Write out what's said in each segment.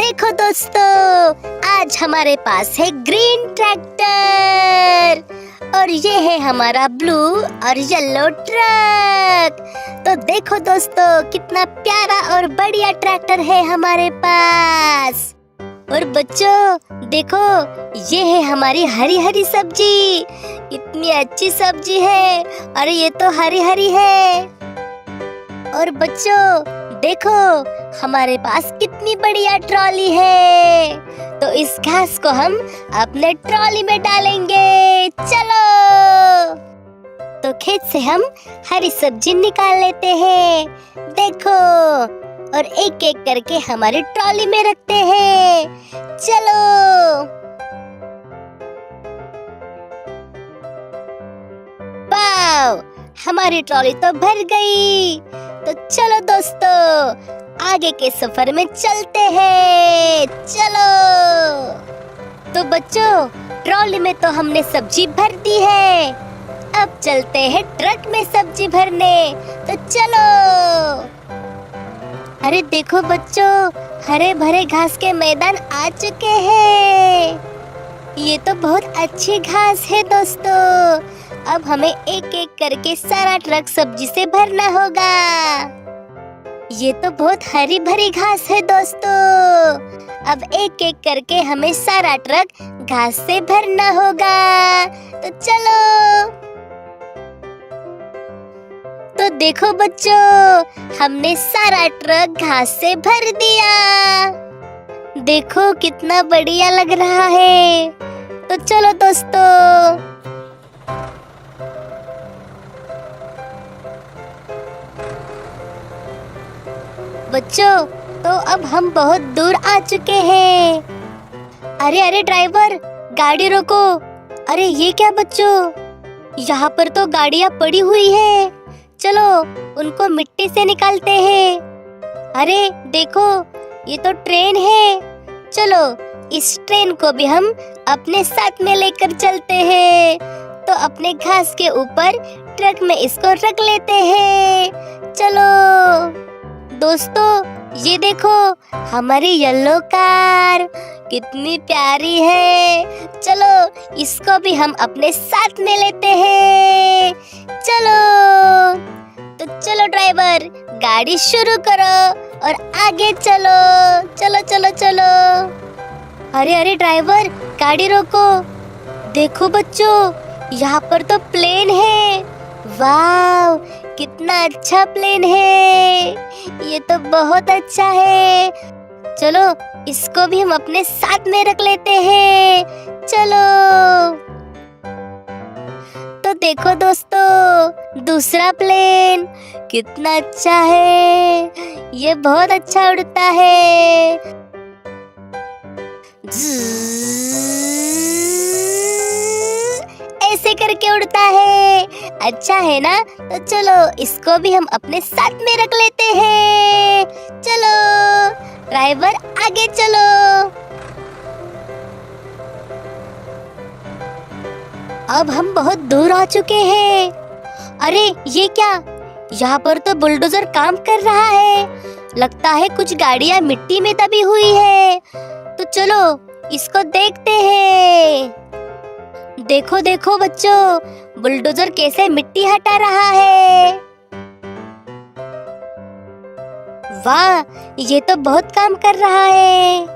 देखो दोस्तों, आज हमारे पास है ग्रीन ट्रैक्टर और ये है हमारा ब्लू और येलो ट्रक। तो देखो दोस्तों, कितना प्यारा और बढ़िया ट्रैक्टर है हमारे पास। और बच्चों देखो, ये है हमारी हरी हरी सब्जी। इतनी अच्छी सब्जी है और ये तो हरी हरी है। और बच्चों देखो, हमारे पास कितनी बढ़िया ट्रॉली है। तो इस घास को हम अपने ट्रॉली में डालेंगे। चलो, तो खेत से हम हरी सब्जी निकाल लेते हैं। देखो, और एक एक करके हमारी ट्रॉली में रखते हैं। चलो, वाव, हमारी ट्रॉली तो भर गई। तो चलो दोस्तों, आगे के सफर में चलते हैं। चलो, तो बच्चों ट्रॉली में तो हमने सब्जी भर दी है। अब चलते हैं ट्रक में सब्जी भरने। तो चलो। अरे देखो बच्चों, हरे भरे घास के मैदान आ चुके हैं। ये तो बहुत अच्छी घास है दोस्तों। अब हमें एक एक करके सारा ट्रक सब्जी से भरना होगा। ये तो बहुत हरी भरी घास है दोस्तों। अब एक एक करके हमें सारा ट्रक घास से भरना होगा। तो चलो। तो देखो बच्चों, हमने सारा ट्रक घास से भर दिया। देखो कितना बढ़िया लग रहा है। तो चलो दोस्तों। बच्चों, तो अब हम बहुत दूर आ चुके हैं। अरे अरे ड्राइवर, गाड़ी रोको। अरे ये क्या बच्चों, यहाँ पर तो गाड़ियाँ पड़ी हुई है। चलो उनको मिट्टी से निकालते हैं। अरे देखो, ये तो ट्रेन है। चलो इस ट्रेन को भी हम अपने साथ में लेकर चलते हैं। तो अपने घास के ऊपर ट्रक में इसको रख लेते हैं। चलो दोस्तों, ये देखो हमारी येलो कार कितनी प्यारी है। चलो इसको भी हम अपने साथ में लेते हैं। चलो, तो चलो ड्राइवर, गाड़ी शुरू करो और आगे चलो। चलो चलो चलो। अरे अरे ड्राइवर, गाड़ी रोको। देखो बच्चों, यहाँ पर तो प्लेन है। वाव, कितना अच्छा प्लेन है। ये तो बहुत अच्छा है। चलो इसको भी हम अपने साथ में रख लेते हैं। चलो, तो देखो दोस्तों, दूसरा प्लेन कितना अच्छा है। ये बहुत अच्छा उड़ता है। ऐसे करके उड़ता है। अच्छा है ना। तो चलो इसको भी हम अपने साथ में रख लेते हैं। चलो ड्राइवर, आगे चलो। अब हम बहुत दूर आ चुके हैं। अरे ये क्या, यहाँ पर तो बुलडोजर काम कर रहा है। लगता है कुछ गाड़ियाँ मिट्टी में दबी हुई है। तो चलो इसको देखते हैं। देखो देखो बच्चों, बुलडोजर कैसे मिट्टी हटा रहा है। वाह, ये तो बहुत काम कर रहा है।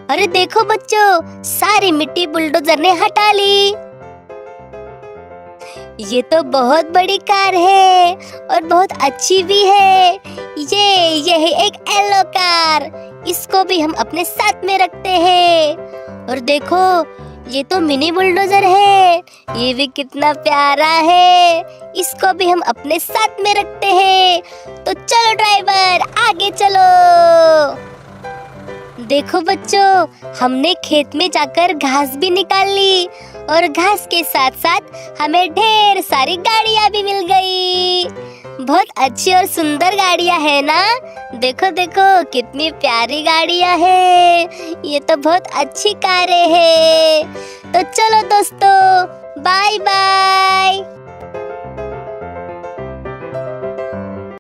अरे देखो बच्चों, सारी मिट्टी बुलडोजर ने हटा ली। ये तो बहुत बड़ी कार है और बहुत अच्छी भी है। ये है एक येलो कार। इसको भी हम अपने साथ में रखते हैं। और देखो, ये तो मिनी बुलडोजर है। ये भी कितना प्यारा है। इसको भी हम अपने साथ में रखते हैं। तो चलो ड्राइवर, आगे चलो। देखो बच्चों, हमने खेत में जाकर घास भी निकाल ली और घास के साथ साथ हमें ढेर सारी गाड़ियाँ भी मिल गई। बहुत अच्छी और सुंदर गाड़ियाँ है ना। देखो देखो कितनी प्यारी गाड़ियाँ है। ये तो बहुत अच्छी कारें हैं। तो चलो दोस्तों, बाय बाय।